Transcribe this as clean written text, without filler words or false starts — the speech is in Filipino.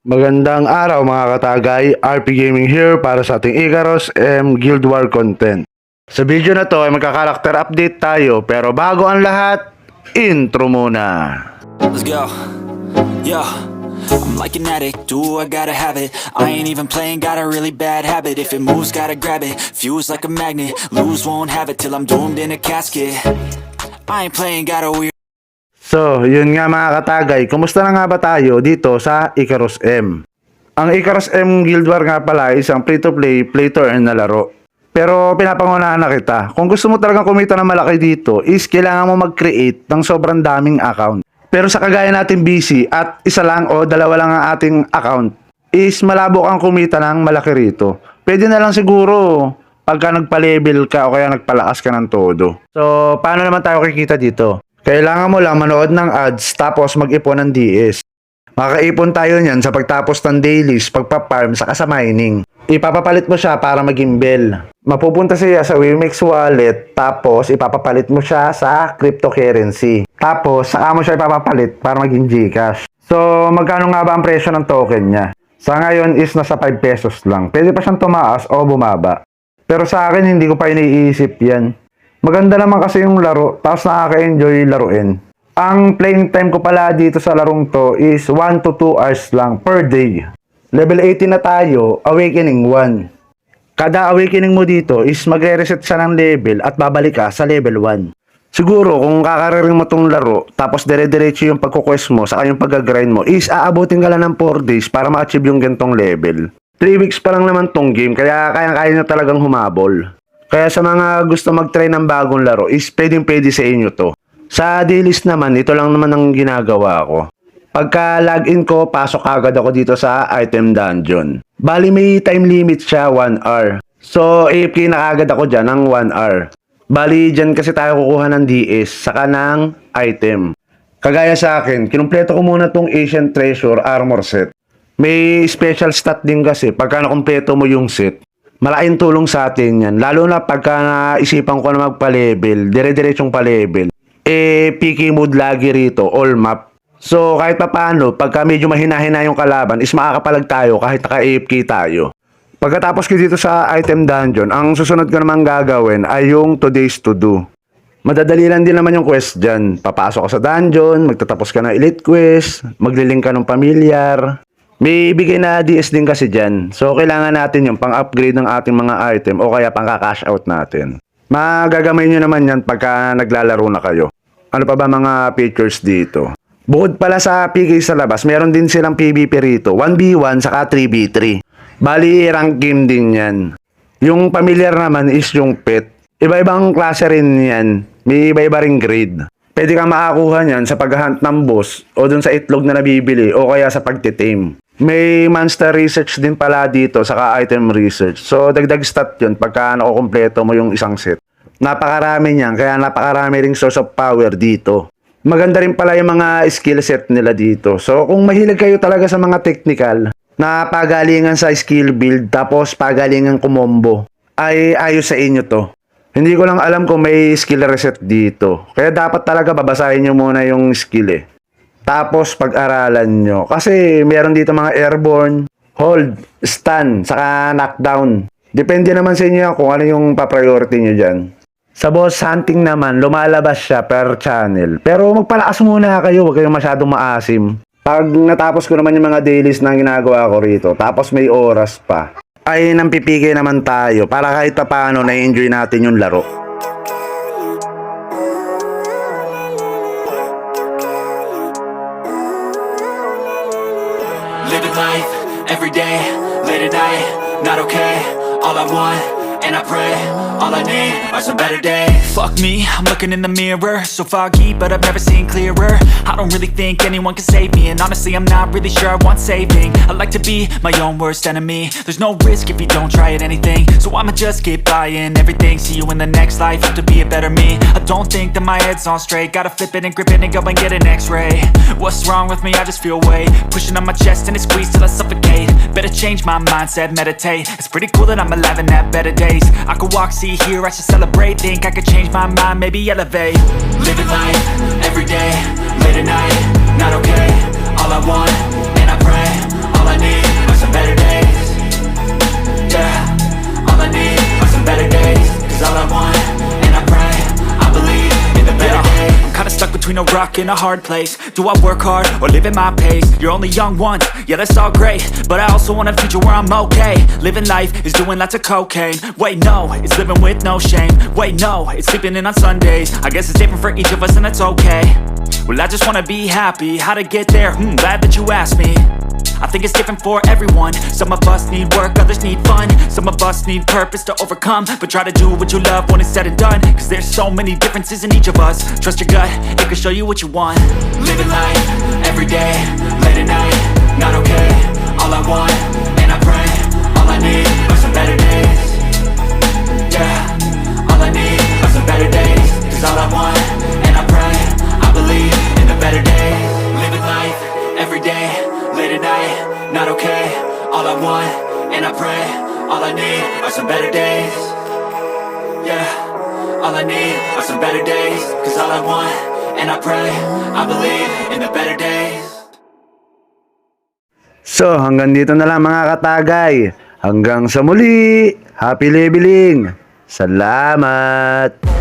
Magandang araw mga katagay, RP Gaming here para sa ating Ikaros M Guild War content. Sa video na to ay magka-character update tayo pero bago ang lahat, intro muna. Let's go. Yo, I'm like an addict, do I gotta have it. I ain't even playing, got a really bad habit. If it moves, gotta grab it, fuse like a magnet. Lose, won't have it till I'm doomed in a casket. I ain't playing, got a weird. So, yun nga mga katagay, kumusta na nga ba tayo dito sa Ikaros M? Ang Ikaros M Guild War nga pala ay isang free-to-play, play-to-earn na laro. Pero pinapangunahan na kita, kung gusto mo talagang kumita ng malaki dito, is kailangan mo mag-create ng sobrang daming account. Pero sa kagaya natin busy at isa lang o dalawa lang ang ating account, is malabo kang kumita ng malaki rito. Pwede na lang siguro pagka nagpa-level ka o kaya nagpalakas ka ng todo. So, paano naman tayo kikita dito? Kailangan mo lang manood ng ads tapos mag-ipon ng DS. Makaipon tayo niyan sa pagtapos ng dailies, pagpa-farm saka sa mining. Ipapapalit mo siya para maging bell. Mapupunta siya sa Wimix wallet tapos ipapapalit mo siya sa cryptocurrency. Tapos saka mo siya ipapapalit para maging Gcash. So magkano nga ba ang presyo ng token niya? Sa ngayon is nasa 5 pesos lang. Pwede pa siyang tumaas o bumaba. Pero sa akin hindi ko pa iniisip yan. Maganda naman kasi yung laro, tapos nakaka-enjoy laruin. Ang playing time ko pala dito sa larong to is 1 to 2 hours lang per day. Level 18 na tayo, Awakening 1. Kada Awakening mo dito is magre-reset siya ng level at babalik ka sa level 1. Siguro kung kakararing mo tong laro, tapos dire-diretso yung pagkukwest mo saka yung pag-grind mo, is aabutin ka lang ng 4 days para ma-achieve yung gantong level. 3 weeks pa lang naman tong game, kaya kaya-kaya na talagang humabol. Kaya sa mga gusto mag-try ng bagong laro is pwedeng-pwede sa inyo to. Sa dailies naman, ito lang naman ang ginagawa ko. Pagka login ko, pasok agad ako dito sa item dungeon. Bali may time limit siya, 1 hour. So AFK na agad ako dyan ng 1 hour. Bali dyan kasi tayo kukuha ng DS, saka ng item. Kagaya sa akin, kinumpleto ko muna tong Ancient Treasure Armor Set. May special stat din kasi pagka nakumpleto mo yung set. Malaking tulong sa atin yan. Lalo na pagka naisipan ko na magpa-level, dire-diretsong pa-level. PK mode lagi rito, all map. So kahit pa paano, pagka medyo mahina-hina yung kalaban, is makakapalag tayo kahit naka-AFK tayo. Pagkatapos ko dito sa item dungeon, ang susunod ko naman gagawin ay yung today's to do. Madadali lang din naman yung quest dyan. Papasok ka sa dungeon, magtatapos ka ng elite quest, maglilink ka ng pamilyar. May ibigay na DS din kasi dyan. So, kailangan natin yung pang-upgrade ng ating mga item o kaya pang-cash out natin. Magagamay nyo naman yan pagka naglalaro na kayo. Ano pa ba mga features dito? Bukod pala sa PK sa labas, meron din silang PvP rito. 1v1 saka 3v3. Bali, rank game din yan. Yung familiar naman is yung pet. Iba-ibang klase rin yan. May iba-iba ring grade. Pwede kang makakuha niyan sa paghahunt ng boss o dun sa itlog na nabibili o kaya sa pagtitame. May monster research din pala dito, saka item research. So, dagdag stat yun pagka nakukumpleto mo yung isang set. Napakarami niyan, kaya napakarami ring source of power dito. Maganda rin pala yung mga skill set nila dito. So, kung mahilig kayo talaga sa mga technical, na pagalingan sa skill build, tapos pagalingan kumombo, ay ayos sa inyo to. Hindi ko lang alam kung may skill reset dito. Kaya dapat talaga babasahin nyo muna yung skill eh. Tapos pag-aralan nyo. Kasi meron dito mga airborne, hold, stun, saka knockdown. Depende naman sa inyo kung ano yung pa-priority nyo dyan. Sa boss hunting naman, lumalabas siya per channel. Pero magpalakas muna kayo, huwag kayong masyadong maasim. Pag natapos ko naman yung mga dailies na ginagawa ko rito, tapos may oras pa, ay nampipigay naman tayo para kahit pa paano na-enjoy natin yung laro. Living life, every day, late at night, not okay. All I want, and I pray, all I need are some better days. Fuck me, I'm looking in the mirror, so foggy, but I've never seen clearer. I don't really think anyone can save me, and honestly I'm not really sure I want saving. I like to be my own worst enemy. There's no risk if you don't try at anything, so I'ma just keep buying everything. See you in the next life, have to be a better me. I don't think that my head's on straight, gotta flip it and grip it and go and get an x-ray. What's wrong with me? I just feel weight pushing on my chest and it squeezes till I suffocate. Better change my mindset, meditate. It's pretty cool that I'm alive and have better days. I could walk, see, hear, I should celebrate. Think I could change my mind, maybe elevate. Living life, every day, late at night, not okay. All I want, and I pray, all I need between a rock and a hard place. Do I work hard or live at my pace? You're only young once, yeah that's all great, but I also want a future where I'm okay. Living life is doing lots of cocaine. Wait no, it's living with no shame. Wait no, it's sleeping in on Sundays. I guess it's different for each of us and that's okay. Well I just wanna be happy, how to get there? Glad that you asked me. I think it's different for everyone. Some of us need work, others need fun. Some of us need purpose to overcome. But try to do what you love when it's said and done, cause there's so many differences in each of us. Trust your gut, it can show you what you want. Living life, every day, late at night, not okay. All I want, and I pray, all I need are some better days. Yeah, all I need are some better days. Cause all I want, and I pray, I believe in the better days. Living life, every day, late at night, not okay. All I want, and I pray, all I need are some better days. Yeah, all I need are some better days. Cause all I want, and I pray, I believe in the better days. So, hanggang dito na lang mga katagay. Hanggang sa muli. Happy leveling. Salamat.